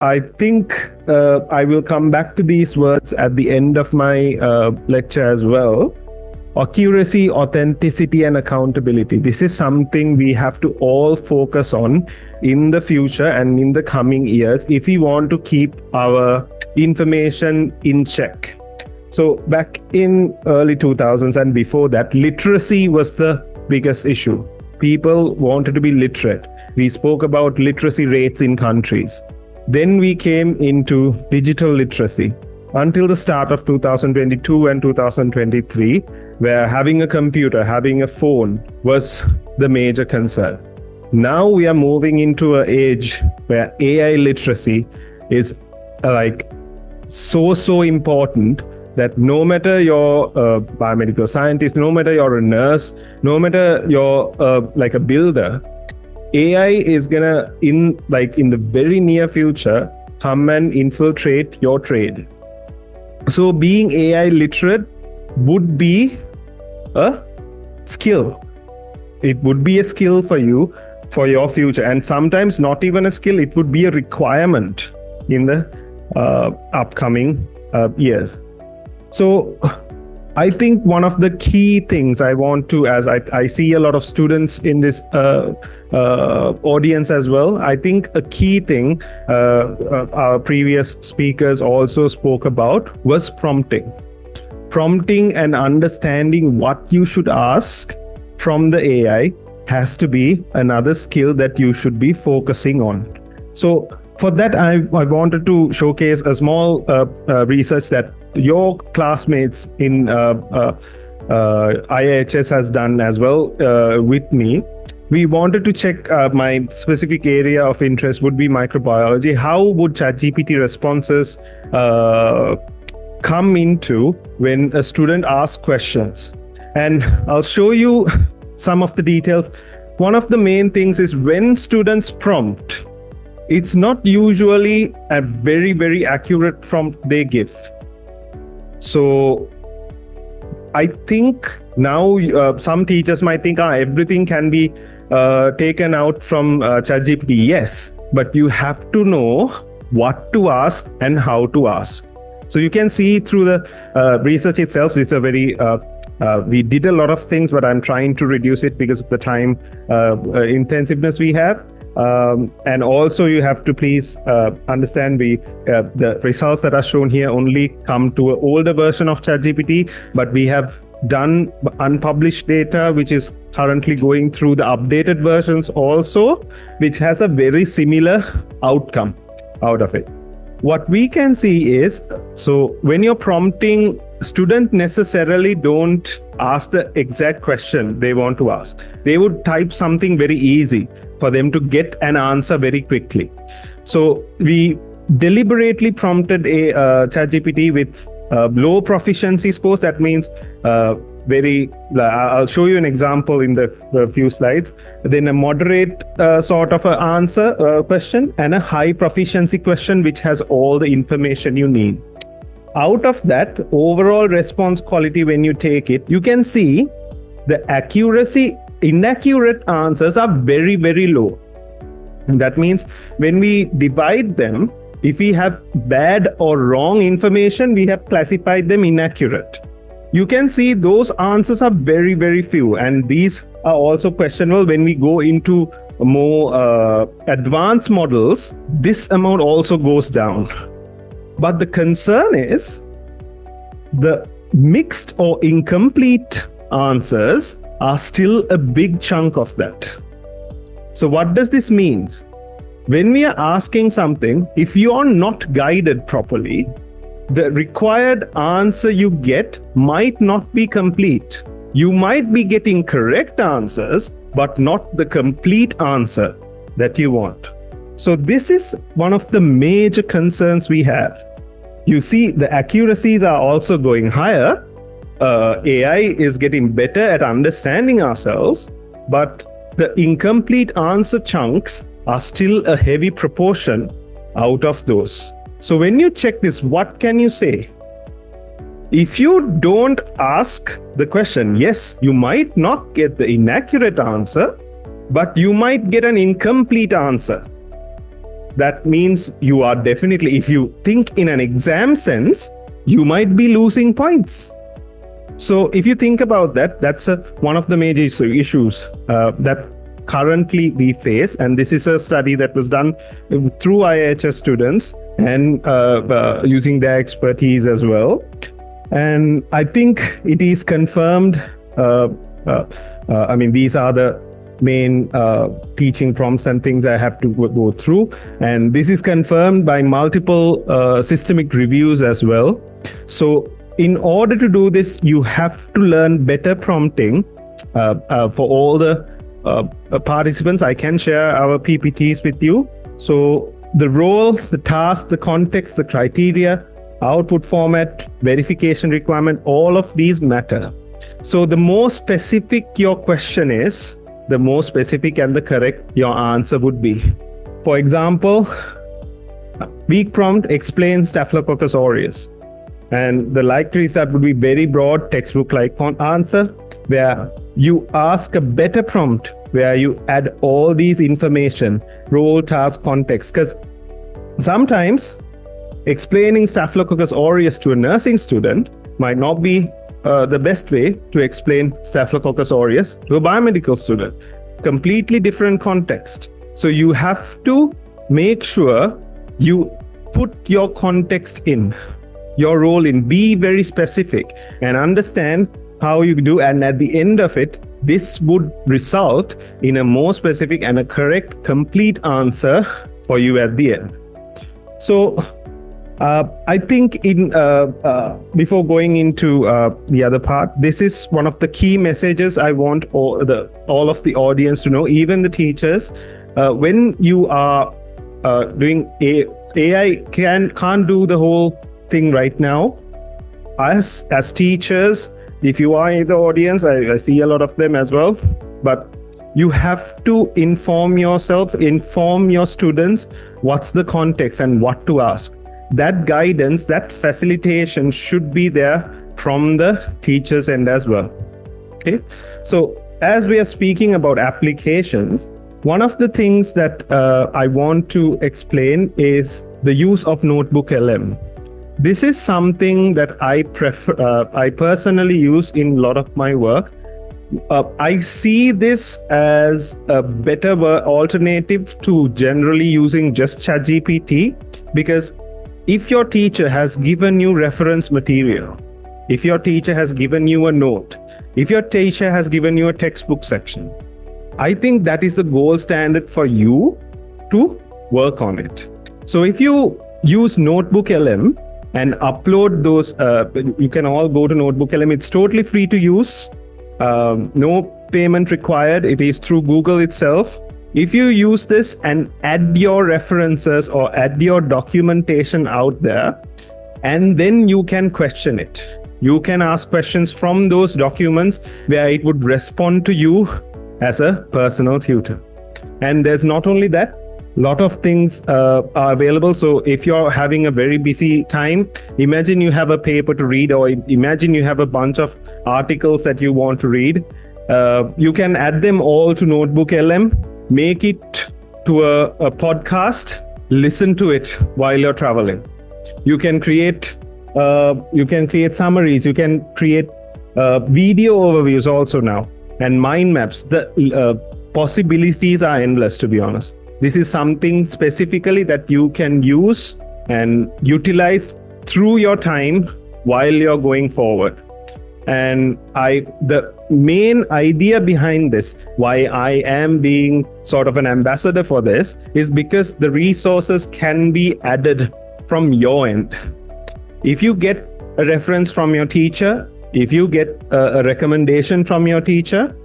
I think I will come back to these words at the end of my lecture as well. Accuracy, authenticity, and accountability. This is something we have to all focus on in the future and in the coming years if we want to keep our information in check. So back in early 2000s and before that, literacy was the biggest issue. People wanted to be literate. We spoke about literacy rates in countries. Then we came into digital literacy until the start of 2022 and 2023, where having a computer, having a phone was the major concern. Now we are moving into an age where AI literacy is so important that no matter you're a biomedical scientist, no matter you're a nurse, no matter you're like a builder, AI is gonna in the very near future come and infiltrate your trade. So being AI literate would be a skill. It would be a skill for you for your future, and sometimes not even a skill, it would be a requirement in the upcoming years. So I think one of the key things I want to, as I see a lot of students in this audience as well, I think a key thing our previous speakers also spoke about was prompting. Prompting and understanding what you should ask from the AI has to be another skill that you should be focusing on. So for that, I wanted to showcase a small research that your classmates in IIHS has done as well with me. We wanted to check my specific area of interest would be microbiology. How would ChatGPT responses come into when a student asks questions? And I'll show you some of the details. One of the main things is when students prompt, it's not usually a very, very accurate prompt they give. So I think now some teachers might think everything can be taken out from ChatGPT. Yes, but you have to know what to ask and how to ask. So you can see through the research itself, it's a very, we did a lot of things, but I'm trying to reduce it because of the time intensiveness we have. And also you have to please understand the results that are shown here only come to an older version of ChatGPT, but we have done unpublished data which is currently going through the updated versions also, which has a very similar outcome out of it. What we can see is, so when you're prompting, students necessarily don't ask the exact question they want to ask. They would type something very easy for them to get an answer very quickly. So we deliberately prompted a ChatGPT with low proficiency scores. That means I'll show you an example in the few slides. Then a moderate sort of an answer question and a high proficiency question which has all the information you need. Out of that overall response quality, when you take it, you can see the inaccurate answers are very, very low. And that means when we divide them, if we have bad or wrong information, we have classified them inaccurate. You can see those answers are very, very few. And these are also questionable when we go into more advanced models. This amount also goes down. But the concern is the mixed or incomplete answers are still a big chunk of that. So what does this mean? When we are asking something, if you are not guided properly, the required answer you get might not be complete. You might be getting correct answers, but not the complete answer that you want. So this is one of the major concerns we have. You see, the accuracies are also going higher. AI is getting better at understanding ourselves, but the incomplete answer chunks are still a heavy proportion out of those. So when you check this, what can you say? If you don't ask the question, yes, you might not get the inaccurate answer, but you might get an incomplete answer. that means you are definitely, if you think in an exam sense, you might be losing points. So if you think about that, that's one of the major issues that currently we face. And this is a study that was done through IIHS students and using their expertise as well. And I think it is confirmed. These are the main teaching prompts and things I have to go through. And this is confirmed by multiple systemic reviews as well. So in order to do this, you have to learn better prompting for all the participants. I can share our PPTs with you. So the role, the task, the context, the criteria, output format, verification requirement, all of these matter. So the more specific your question is, the more specific and the correct your answer would be. For example, weak prompt, explain Staphylococcus aureus. And the likely result would be very broad textbook-like answer, where you ask a better prompt, where you add all these information, role, task, context. Because sometimes explaining Staphylococcus aureus to a nursing student might not be the best way to explain Staphylococcus aureus to a biomedical student. Completely different context. So you have to make sure you put your context in, your role in, be very specific and understand how you do. And at the end of it, this would result in a more specific and a correct, complete answer for you at the end. So I think before going into the other part, this is one of the key messages I want all of the audience to know, even the teachers. When you are doing AI can't do the whole thing right now. As teachers, if you are in the audience, I see a lot of them as well, but you have to inform yourself, inform your students what's the context and what to ask. That guidance, that facilitation should be there from the teacher's end as well. Okay, so as we are speaking about applications, one of the things that I want to explain is the use of Notebook LM. This is something that I personally use in a lot of my work. I see this as a better alternative to generally using just ChatGPT, because if your teacher has given you reference material, if your teacher has given you a note, if your teacher has given you a textbook section, I think that is the gold standard for you to work on it. So if you use Notebook LM and upload those, you can all go to Notebook LM. It's totally free to use. No payment required. It is through Google itself. If you use this and add your references or add your documentation out there, and then you can question it. You can ask questions from those documents where it would respond to you as a personal tutor. And there's not only that, a lot of things are available. So if you're having a very busy time, imagine you have a paper to read, or imagine you have a bunch of articles that you want to read. You can add them all to Notebook LM, make it to a podcast, listen to it while you're traveling. You can create summaries, you can create video overviews also now, and mind maps. The possibilities are endless, to be honest. This is something specifically that you can use and utilize through your time while you're going forward. And the main idea behind this, why I am being sort of an ambassador for this, is because the resources can be added from your end. If you get a reference from your teacher, if you get a recommendation from your teacher,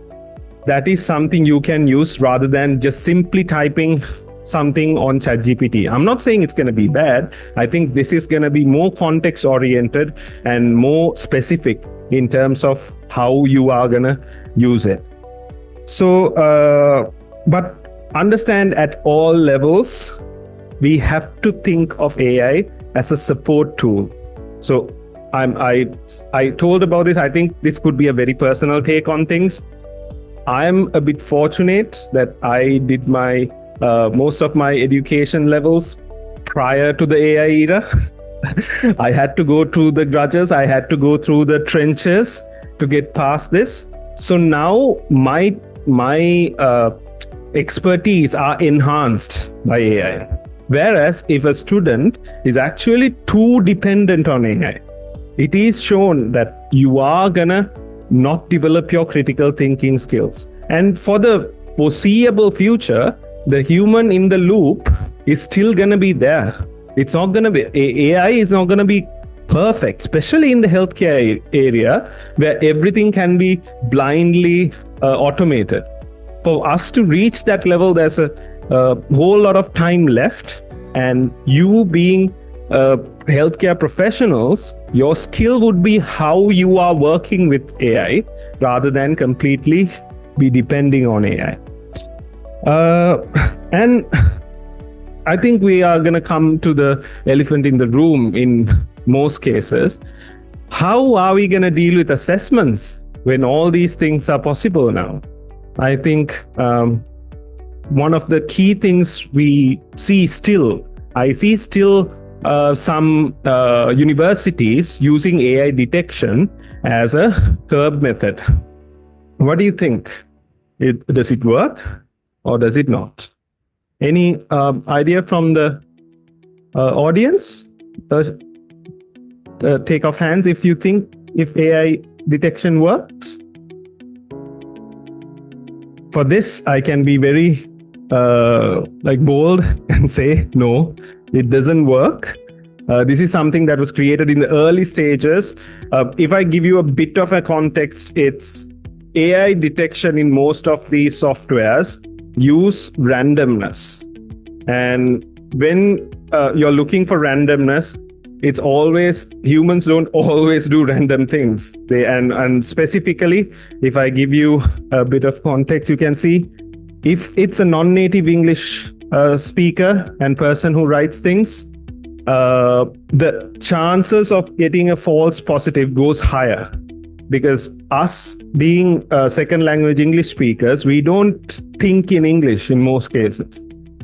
that is something you can use rather than just simply typing something on ChatGPT. I'm not saying it's going to be bad. I think this is going to be more context oriented and more specific in terms of how you are going to use it. So, but understand at all levels, we have to think of AI as a support tool. So I told about this. I think this could be a very personal take on things. I'm a bit fortunate that I did my most of my education levels prior to the AI era. I had to go through the grudges, I had to go through the trenches to get past this. So now my expertise are enhanced by AI. Whereas if a student is actually too dependent on AI, it is shown that you are gonna not develop your critical thinking skills. And for the foreseeable future, the human in the loop is still gonna be there. It's not gonna be, AI is not gonna be perfect, especially in the healthcare area where everything can be blindly automated. For us to reach that level, there's a whole lot of time left, and you being healthcare professionals, your skill would be how you are working with AI rather than completely be depending on AI. And I think we are going to come to the elephant in the room in most cases. How are we going to deal with assessments when all these things are possible now? I think one of the key things we see still, I see still some universities using AI detection as a curb method. What do you think? Does it work or does it not? Any idea from the audience? Take off hands if you think if AI detection works. For this, I can be very bold and say, no, it doesn't work. This is something that was created in the early stages. If I give you a bit of a context, it's AI detection in most of these softwares use randomness. And when you're looking for randomness, it's always, humans don't always do random things. And specifically, if I give you a bit of context, you can see if it's a non-native English speaker and person who writes things, the chances of getting a false positive goes higher, because us being second language English speakers, we don't think in English in most cases.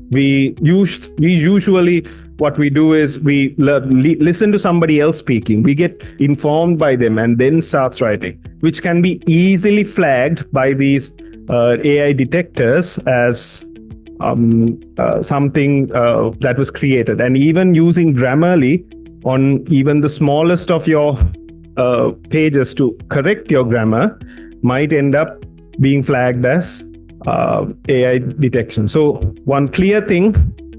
We usually, what we do is we listen to somebody else speaking. We get informed by them and then starts writing, which can be easily flagged by these AI detectors as something that was created. And even using Grammarly on even the smallest of your pages to correct your grammar might end up being flagged as AI detection. So one clear thing,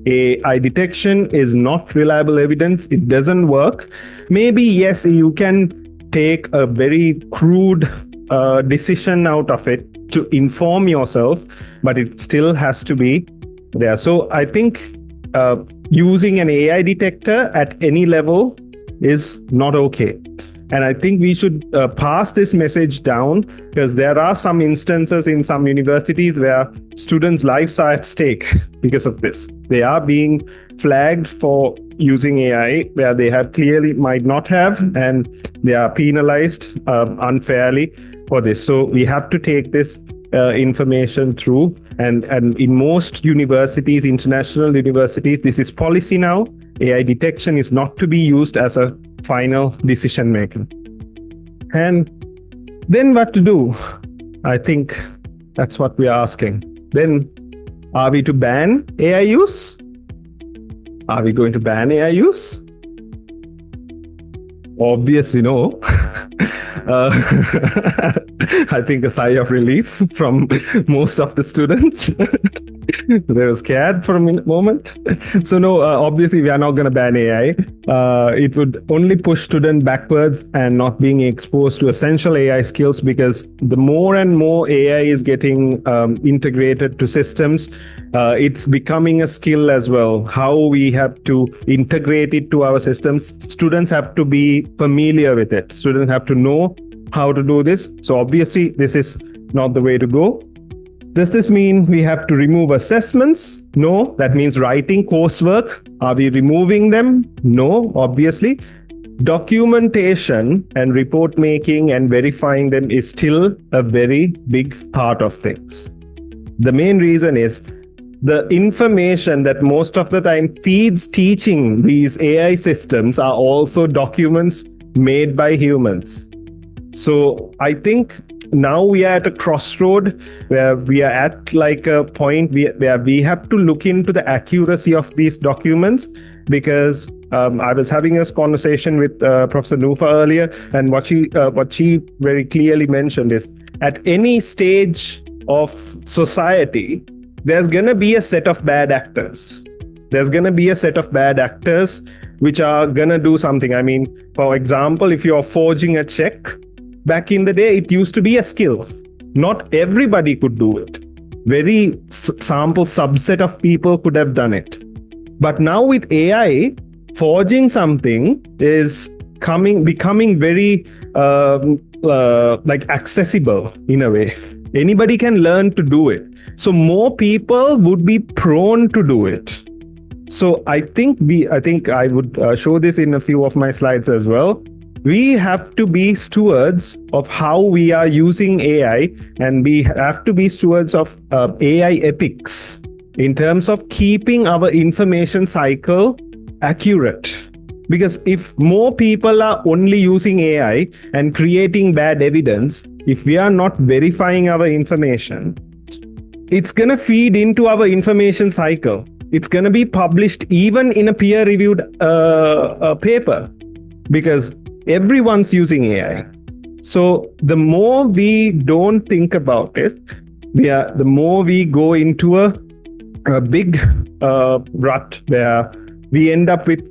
AI detection is not reliable evidence. It doesn't work. Maybe, yes, you can take a very crude decision out of it to inform yourself, but it still has to be there. So I think using an AI detector at any level is not okay. And I think we should pass this message down, because there are some instances in some universities where students' lives are at stake because of this. They are being flagged for using AI where they have clearly might not have, and they are penalized unfairly for this. So we have to take this information through. And in most universities, international universities, this is policy now. AI detection is not to be used as a final decision maker. And then what to do? I think that's what we are asking. Then, are we to ban AI use? Are we going to ban AI use? Obviously, no. I think a sigh of relief from most of the students. They were scared for a moment. So no, obviously we are not going to ban AI. It would only push students backwards and not being exposed to essential AI skills, because the more and more AI is getting integrated to systems, it's becoming a skill as well. How we have to integrate it to our systems. Students have to be familiar with it. Students have to know how to do this. So obviously this is not the way to go. Does this mean we have to remove assessments? No, that means writing coursework. Are we removing them? No, obviously. Documentation and report making and verifying them is still a very big part of things. The main reason is the information that most of the time feeds teaching these AI systems are also documents made by humans. So I think now we are at a crossroad where we are at like a point where we have to look into the accuracy of these documents, because I was having this conversation with Professor Nufa earlier, and what she very clearly mentioned is, at any stage of society, there's going to be a set of bad actors. There's going to be a set of bad actors which are going to do something. I mean, for example, if you're forging a check, back in the day, it used to be a skill. Not everybody could do it. Very sample subset of people could have done it. But now with AI, forging something is becoming very like accessible in a way. Anybody can learn to do it. So more people would be prone to do it. So I think I would show this in a few of my slides as well. We have to be stewards of how we are using AI, and we have to be stewards of AI ethics in terms of keeping our information cycle accurate. Because if more people are only using AI and creating bad evidence, if we are not verifying our information, it's going to feed into our information cycle. It's going to be published even in a peer-reviewed paper, because everyone's using AI. So the more we don't think about it, the more we go into a big rut where we end up with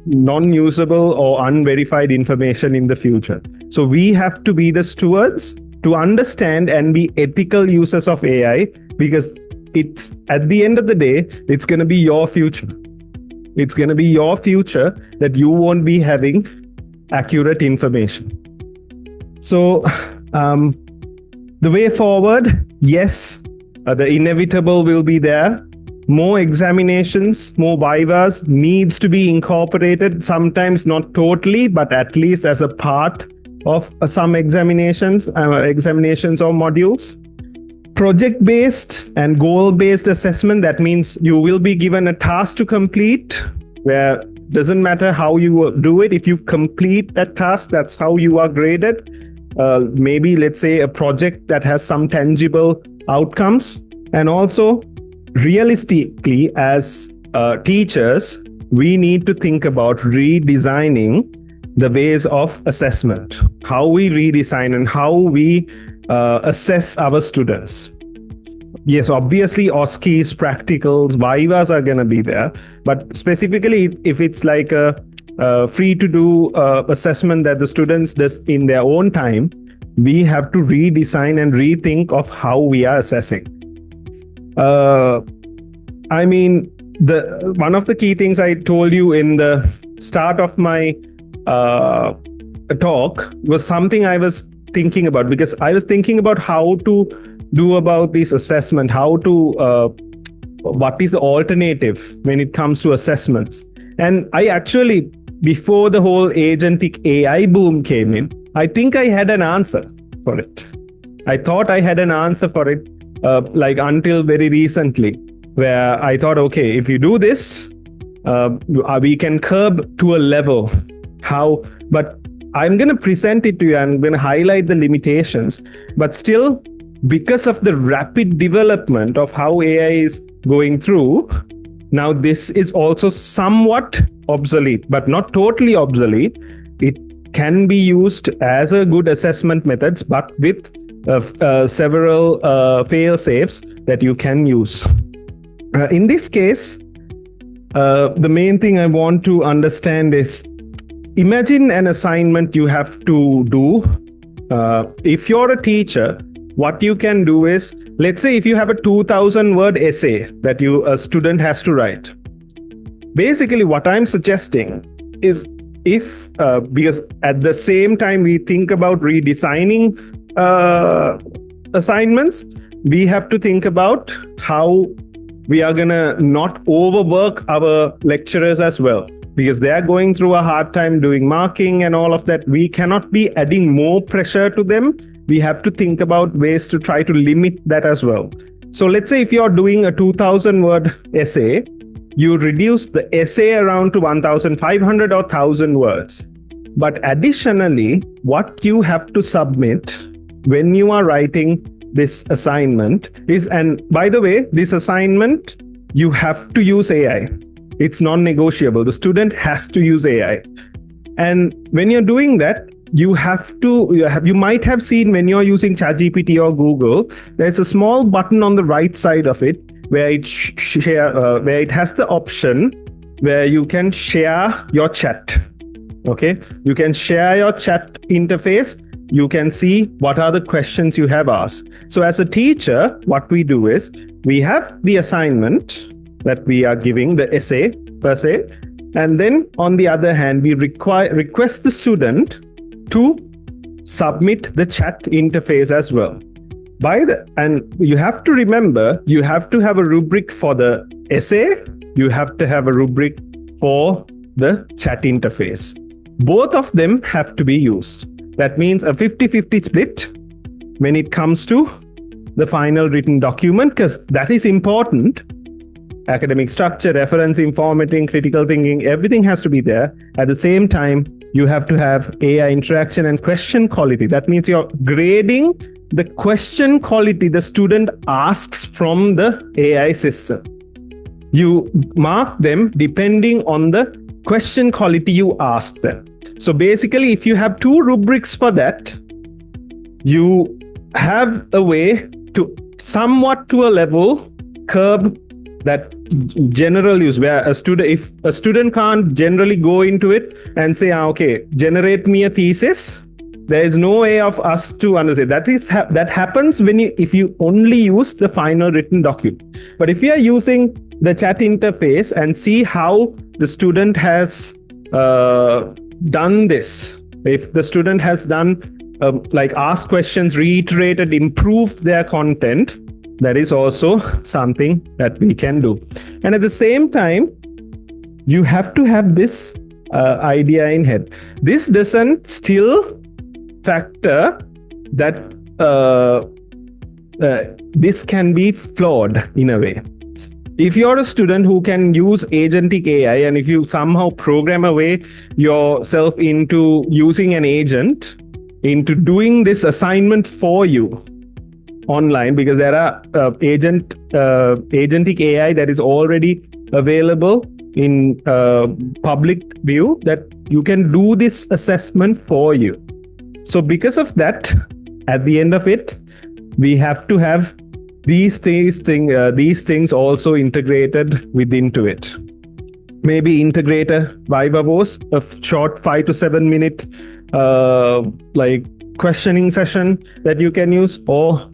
non-usable or unverified information in the future. So we have to be the stewards to understand and be ethical users of AI, because it's, at the end of the day, it's going to be your future. It's going to be your future that you won't be having accurate information. So the way forward, yes, the inevitable will be there. More examinations, more vivas needs to be incorporated, sometimes not totally, but at least as a part of some examinations or modules. Project-based and goal-based assessment, that means you will be given a task to complete, where doesn't matter how you do it. If you complete that task, that's how you are graded. Maybe let's say a project that has some tangible outcomes. And also, realistically, as teachers, we need to think about redesigning the ways of assessment, how we redesign and how we assess our students. Yes, obviously, OSCEs, practicals, vivas are going to be there. But specifically, if it's like a free to do assessment that the students does in their own time, we have to redesign and rethink of how we are assessing. I mean, one of the key things I told you in the start of my talk was something I was thinking about, because I was thinking about how to do about this assessment, what is the alternative when it comes to assessments. And I actually, before the whole agentic AI boom came in, I think I had an answer for it. I thought I had an answer for it, like until very recently, where I thought, okay, if you do this, we can curb to a level but I'm going to present it to you. I'm going to highlight the limitations, but still, because of the rapid development of how AI is going through, now this is also somewhat obsolete, but not totally obsolete. It can be used as a good assessment methods, but with several fail-safes that you can use. In this case, the main thing I want to understand is, imagine an assignment you have to do. If you're a teacher, what you can do is, let's say if you have a 2,000 word essay that a student has to write. Basically, what I'm suggesting is, because at the same time we think about redesigning assignments, we have to think about how we are going to not overwork our lecturers as well, because they are going through a hard time doing marking and all of that. We cannot be adding more pressure to them. We have to think about ways to try to limit that as well. So let's say if you're doing a 2000 word essay, you reduce the essay around to 1500 or 1000 words. But additionally, what you have to submit when you are writing this assignment is, and by the way, this assignment, you have to use AI. It's non-negotiable. The student has to use AI. And when you're doing that, you might have seen when you're using ChatGPT or Google, there's a small button on the right side of it where it where it has the option where you can share your chat. Okay, you can share your chat interface. You can see what are the questions you have asked. So as a teacher, what we do is we have the assignment that we are giving, the essay per se, and then on the other hand, we request the student to submit the chat interface as well. And you have to remember, you have to have a rubric for the essay, you have to have a rubric for the chat interface. Both of them have to be used. That means a 50-50 split when it comes to the final written document, because that is important. Academic structure, reference, formatting, critical thinking, everything has to be there. At the same time, you have to have AI interaction and question quality. That means you're grading the question quality the student asks from the AI system. You mark them depending on the question quality you ask them. So basically, if you have two rubrics for that, you have a way to somewhat to a level curb that general use, where if a student can't generally go into it and say, okay, generate me a thesis, there is no way of us to understand. That happens if you only use the final written document. But if you are using the chat interface and see how the student has done this, if the student has done ask questions, reiterated, improved their content, that is also something that we can do. And at the same time, you have to have this idea in head. This doesn't still factor that this can be flawed in a way. If you're a student who can use agentic AI, and if you somehow program away yourself into using an agent, into doing this assignment for you online, because there are agentic AI that is already available in public view, that you can do this assessment for you. So because of that, at the end of it, we have to have these things also integrated within it. Maybe integrate a Vivavos, a short 5 to 7 minute questioning session that you can use, or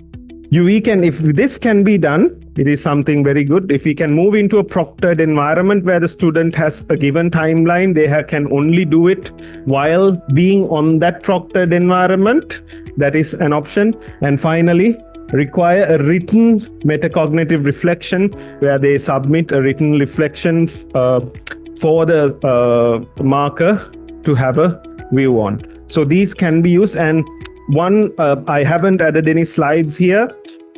if this can be done, it is something very good. If we can move into a proctored environment where the student has a given timeline, they can only do it while being on that proctored environment, that is an option. And finally, require a written metacognitive reflection where they submit a written reflection for the marker to have a view on. So these can be used. And one, I haven't added any slides here.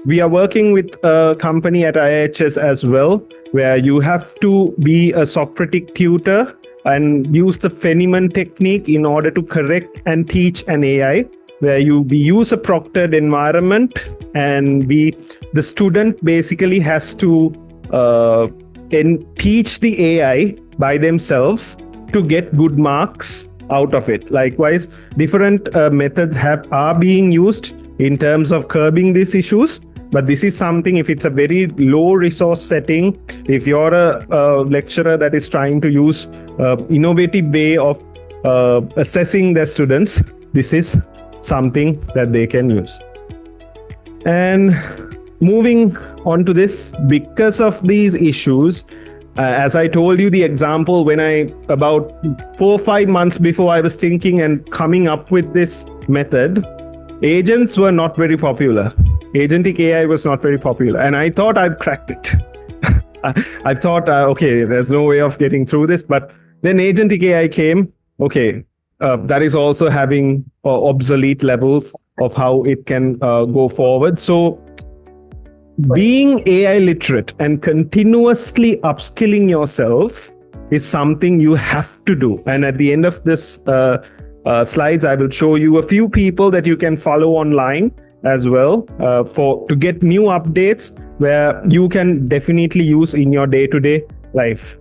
We are working with a company at IIHS as well, where you have to be a Socratic tutor and use the Feynman technique in order to correct and teach an AI, where you use a proctored environment, and the student basically has to teach the AI by themselves to get good marks out of it. Likewise, different methods are being used in terms of curbing these issues. But this is something, if it's a very low resource setting, if you're a lecturer that is trying to use innovative way of assessing their students, this is something that they can use. And moving on to this, because of these issues, as I told you the example, when about 4 or 5 months before I was thinking and coming up with this method, agents were not very popular. Agentic AI was not very popular. And I thought I've cracked it. I thought, okay, there's no way of getting through this. But then agentic AI came. Okay, that is also having obsolete levels of how it can go forward. So being AI literate and continuously upskilling yourself is something you have to do. And at the end of this slides, I will show you a few people that you can follow online as well to get new updates where you can definitely use in your day-to-day life.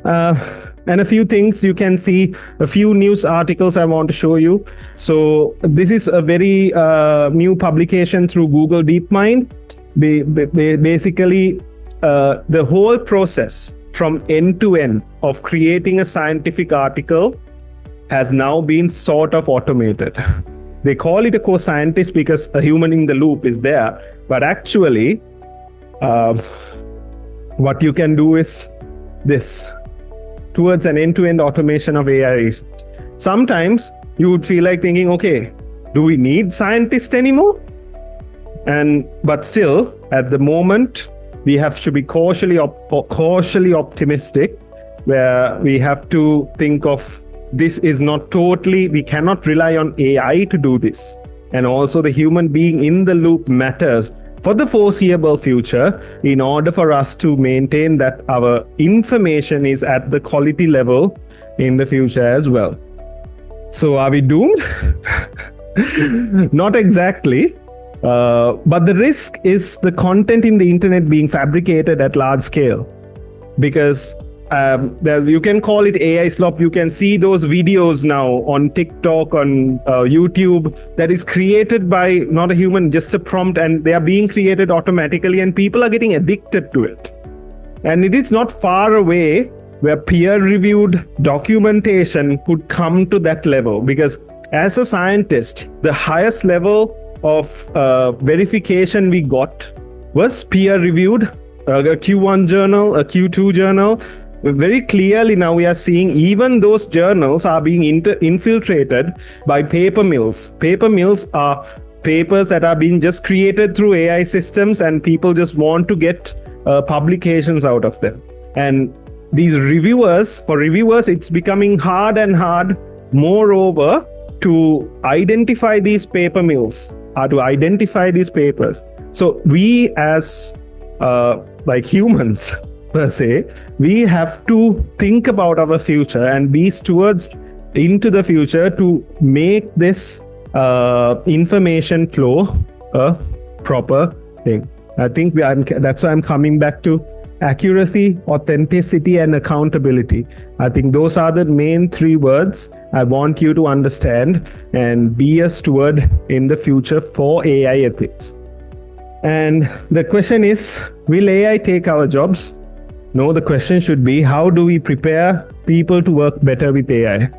And a few things you can see, a few news articles I want to show you. So this is a very new publication through Google DeepMind. Basically, the whole process from end to end of creating a scientific article has now been sort of automated. They call it a co-scientist because a human in the loop is there. But actually, what you can do is this. Towards an end-to-end automation of AI research. Sometimes you would feel like thinking, okay, do we need scientists anymore? But still, at the moment, we have to be cautiously optimistic, where we have to think of this is not totally, we cannot rely on AI to do this. And also the human being in the loop matters for the foreseeable future in order for us to maintain that our information is at the quality level in the future as well. So are we doomed? Not exactly. But the risk is the content in the internet being fabricated at large scale. Because you can call it AI slop. You can see those videos now on TikTok, on YouTube, that is created by not a human, just a prompt, and they are being created automatically, and people are getting addicted to it. And it is not far away where peer-reviewed documentation could come to that level, because as a scientist, the highest level of verification we got was peer-reviewed, a Q1 journal, a Q2 journal. Very clearly now we are seeing even those journals are being infiltrated by paper mills. Paper mills are papers that are being just created through AI systems, and people just want to get publications out of them. And these reviewers, it's becoming hard and hard, moreover, to identify these paper mills, to identify these papers. So we as like humans, per se, we have to think about our future and be stewards into the future to make this information flow a proper thing. I think that's why I'm coming back to accuracy, authenticity, and accountability. I think those are the main three words I want you to understand and be a steward in the future for AI ethics. And the question is, will AI take our jobs? No, the question should be, how do we prepare people to work better with AI?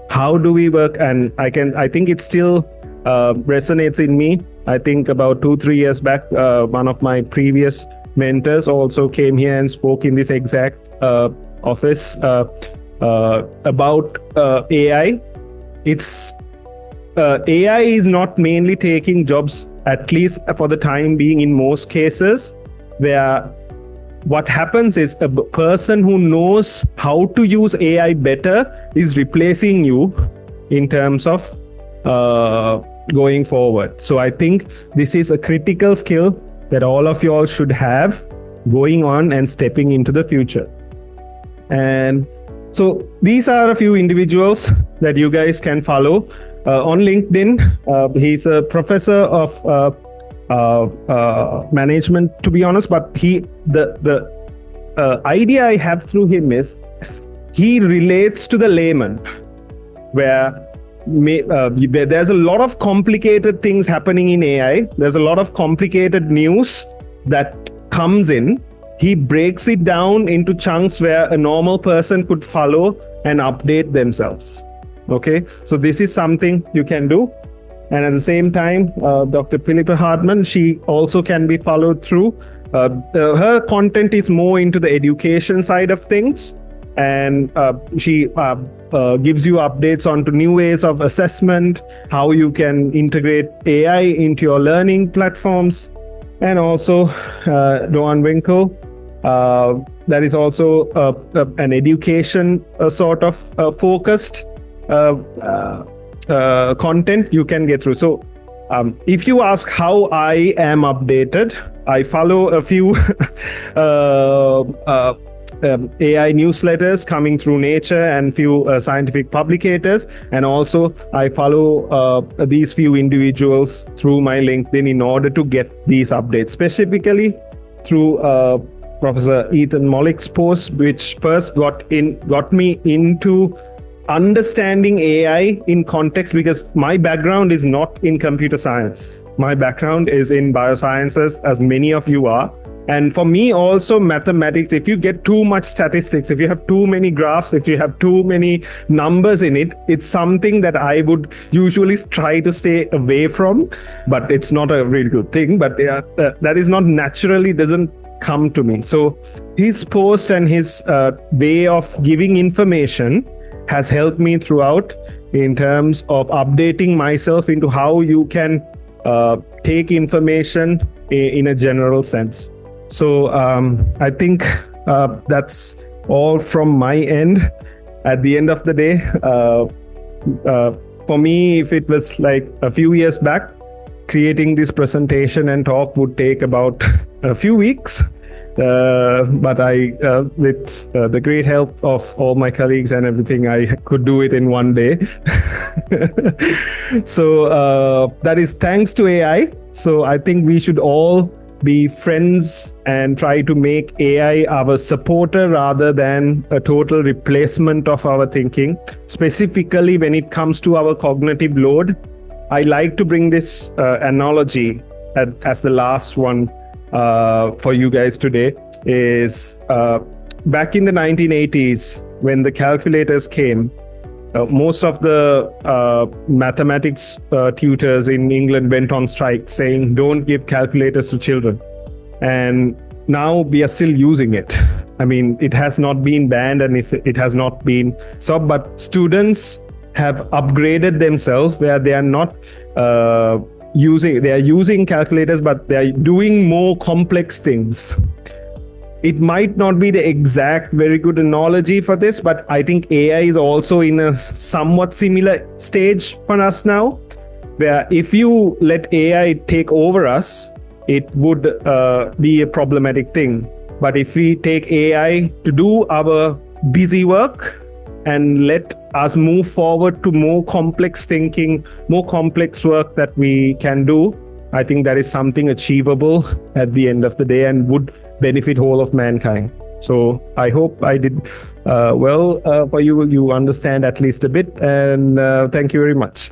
How do we work? And I think it still resonates in me. I think about 2-3 years back, one of my previous mentors also came here and spoke in this exact office about AI. AI is not mainly taking jobs, at least for the time being in most cases, where what happens is a person who knows how to use AI better is replacing you in terms of going forward. So I think this is a critical skill that all of you all should have going on and stepping into the future. And so these are a few individuals that you guys can follow. On LinkedIn, he's a professor of management, to be honest, but the idea I have through him is he relates to the layman, where there's a lot of complicated things happening in AI. There's a lot of complicated news that comes in. He breaks it down into chunks where a normal person could follow and update themselves. Okay, so this is something you can do. And at the same time, Dr. Philippa Hartman, she also can be followed through. Her content is more into the education side of things. And she gives you updates onto new ways of assessment, how you can integrate AI into your learning platforms. And also Gayan Winkle, that is also an education sort of focused content you can get through. So if you ask how I am updated, I follow a few AI newsletters coming through Nature and few scientific publicators, and also I follow these few individuals through my LinkedIn in order to get these updates, specifically through Professor Ethan Mollick's post, which first got me into understanding AI in context, because my background is not in computer science. My background is in biosciences, as many of you are. And for me also mathematics, if you get too much statistics, if you have too many graphs, if you have too many numbers in it, it's something that I would usually try to stay away from, but it's not a really good thing. But that is not naturally, doesn't come to me. So his post and his way of giving information has helped me throughout in terms of updating myself into how you can take information in a general sense. So I think that's all from my end. At the end of the day, for me, if it was like a few years back, creating this presentation and talk would take about a few weeks. But I, with the great help of all my colleagues and everything, I could do it in one day. So that is thanks to AI. So I think we should all be friends and try to make AI our supporter rather than a total replacement of our thinking. Specifically when it comes to our cognitive load, I like to bring this analogy as the last one for you guys today. Is back in the 1980s when the calculators came, most of the mathematics tutors in England went on strike saying don't give calculators to children, and now we are still using it. I mean, it has not been banned and it has not been stopped, but students have upgraded themselves where they are not they are using calculators, but they are doing more complex things. It might not be the exact very good analogy for this, but I think AI is also in a somewhat similar stage for us now, where if you let AI take over us, it would be a problematic thing. But if we take AI to do our busy work and let us move forward to more complex thinking, more complex work that we can do, I think that is something achievable at the end of the day and would benefit whole of mankind. So I hope I did well for you. You understand at least a bit, and thank you very much.